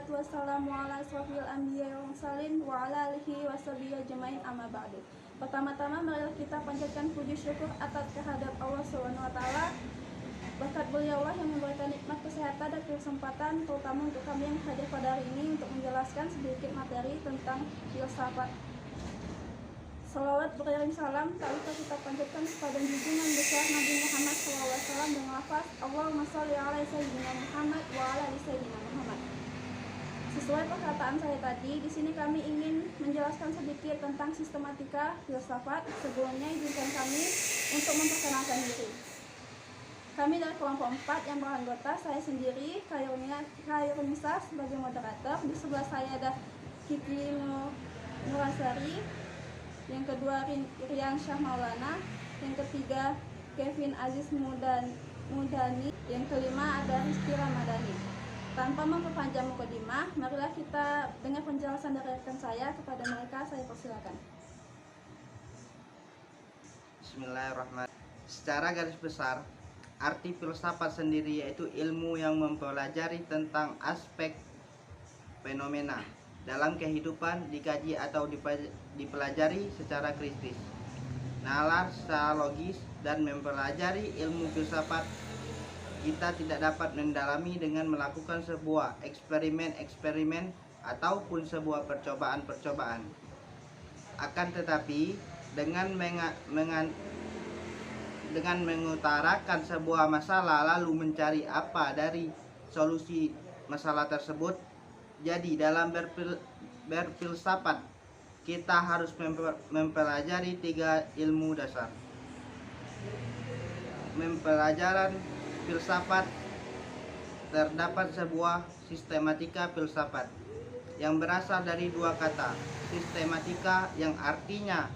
wassalatu wassalamu ala asrofil anbiya wal mursalin wa ala alihi washabihi ajmain amma ba'du. Pertama-tama marilah kita panjatkan puji syukur atas kehadirat Allah Subhanahu wa taala. Berkat beliau yang memberikan nikmat kesehatan dan kesempatan terutama untuk kami yang hadir pada hari ini untuk menjelaskan sedikit materi tentang filsafat. Salawat beriring salam tak lupa kita panjatkan kepada junjungan besar Nabi Muhammad SAW dengan lafaz Allahumma sholli ala sayyidina Muhammad wa ala ali sayyidina Muhammad. Sesuai perkataan saya tadi, di sini kami ingin menjelaskan sedikit tentang sistematika filsafat. Sebelumnya izinkan kami untuk memperkenalkan diri. Kami dari kelompok 4 yang beranggota, saya sendiri, Khairunisa sebagai moderator. Di sebelah saya ada Kiki Nurasari, yang kedua Rian Syah Maulana, yang ketiga Kevin Aziz Mudani, yang kelima ada Rizky Ramadhani. Tanpa memperpanjang mukadimah, marilah kita dengar penjelasan dari rekan saya. Kepada mereka saya persilakan. Bismillahirrahmanirrahim. Secara garis besar, arti filsafat sendiri yaitu ilmu yang mempelajari tentang aspek fenomena dalam kehidupan, dikaji atau dipelajari secara kritis, nalar secara logis, dan mempelajari ilmu filsafat kita tidak dapat mendalami dengan melakukan sebuah eksperimen ataupun sebuah percobaan. Akan tetapi dengan mengutarakan sebuah masalah lalu mencari apa dari solusi masalah tersebut. Jadi dalam berfilsafat kita harus mempelajari 3 ilmu dasar. Mempelajaran filsafat terdapat sebuah sistematika filsafat yang berasal dari 2 kata. Sistematika yang artinya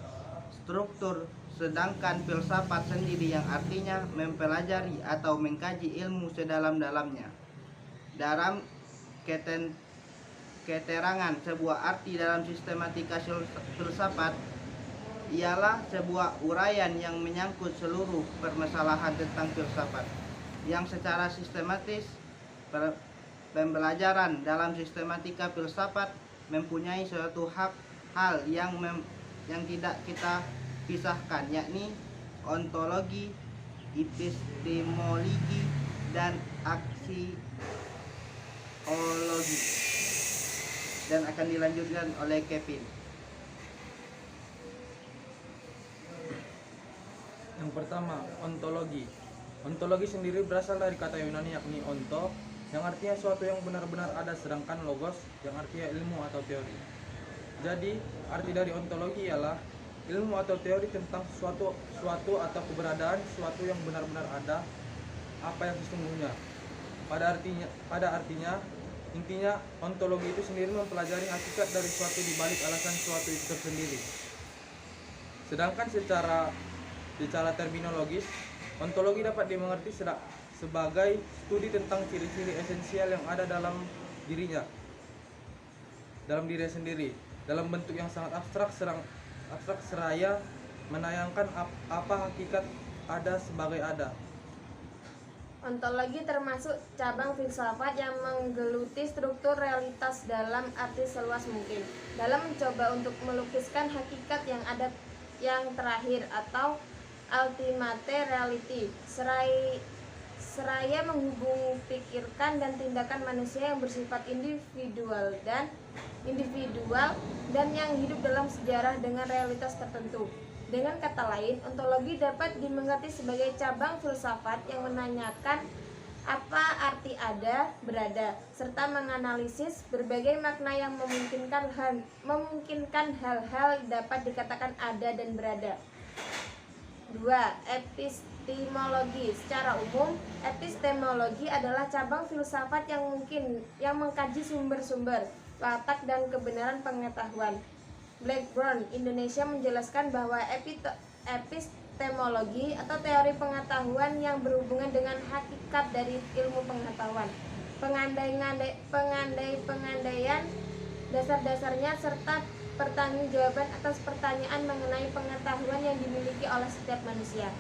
struktur, sedangkan filsafat sendiri yang artinya mempelajari atau mengkaji ilmu sedalam-dalamnya. Dalam keterangan sebuah arti dalam sistematika filsafat ialah sebuah uraian yang menyangkut seluruh permasalahan tentang filsafat, yang secara sistematis. Pembelajaran dalam sistematika filsafat mempunyai suatu hal yang tidak kita pisahkan, yakni ontologi, epistemologi, dan aksiologi, dan akan dilanjutkan oleh Kevin. Yang pertama, ontologi. Ontologi sendiri berasal dari kata Yunani yakni onto, yang artinya suatu yang benar-benar ada, sedangkan logos yang artinya ilmu atau teori. Jadi, arti dari ontologi ialah ilmu atau teori tentang suatu atau keberadaan suatu yang benar-benar ada, apa yang sesungguhnya. Pada artinya intinya ontologi itu sendiri mempelajari hakikat dari suatu dibalik alasan suatu itu tersendiri. Sedangkan secara terminologis, ontologi dapat dimengerti sebagai studi tentang ciri-ciri esensial yang ada dalam diri sendiri, dalam bentuk yang sangat abstrak seraya menayangkan apa hakikat ada sebagai ada. Ontologi termasuk cabang filsafat yang menggeluti struktur realitas dalam arti seluas mungkin, dalam mencoba untuk melukiskan hakikat yang ada yang terakhir atau ultimate reality, seraya menghubung pikirkan dan tindakan manusia yang bersifat individual dan yang hidup dalam sejarah dengan realitas tertentu. Dengan kata lain, ontologi dapat dimengerti sebagai cabang filsafat yang menanyakan apa arti ada, berada, serta menganalisis berbagai makna yang memungkinkan hal-hal dapat dikatakan ada dan berada. 2. Epistemologi. Secara umum, epistemologi adalah cabang filsafat yang mengkaji sumber-sumber, latak dan kebenaran pengetahuan. Blackburn, Indonesia menjelaskan bahwa epistemologi atau teori pengetahuan yang berhubungan dengan hakikat dari ilmu pengetahuan, pengandaian dasar-dasarnya, serta pertanggungjawaban atas pertanyaan mengenai pengetahuan yang dimiliki oleh setiap manusia.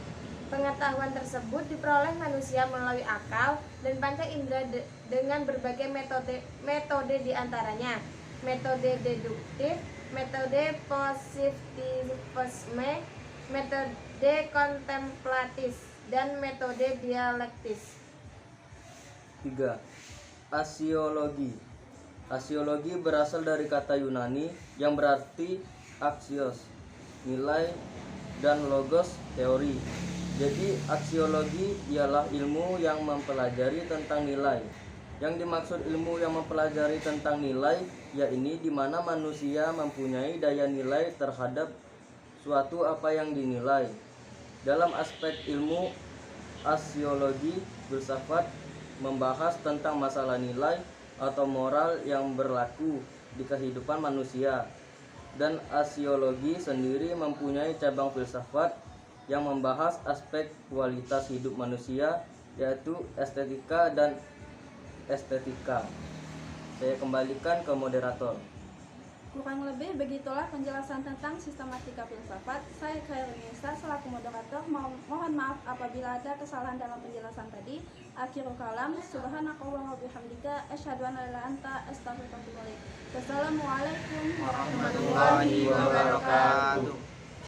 Pengetahuan tersebut diperoleh manusia melalui akal dan panca indera dengan berbagai metode diantaranya metode deduktif, metode positivisme, metode kontemplatif, dan metode dialektis. 3. Aksiologi. Aksiologi berasal dari kata Yunani yang berarti aksios, nilai, dan logos, teori. Jadi aksiologi ialah ilmu yang mempelajari tentang nilai. Yang dimaksud ilmu yang mempelajari tentang nilai, yakni di mana manusia mempunyai daya nilai terhadap suatu apa yang dinilai. Dalam aspek ilmu aksiologi, filsafat membahas tentang masalah nilai atau moral yang berlaku di kehidupan manusia. Dan aksiologi sendiri mempunyai cabang filsafat yang membahas aspek kualitas hidup manusia, yaitu estetika dan estetika. Saya kembalikan ke moderator. Kurang lebih begitulah penjelasan tentang sistematika filsafat. Saya Khairunisa selaku moderator mohon maaf apabila ada kesalahan dalam penjelasan tadi. Akhirul kalam, subhanakallah wa bihamdika, asyhadu an la ilaha illa anta, astaghfiruka wa atubu ilaik. Wassalamualaikum warahmatullahi wabarakatuh.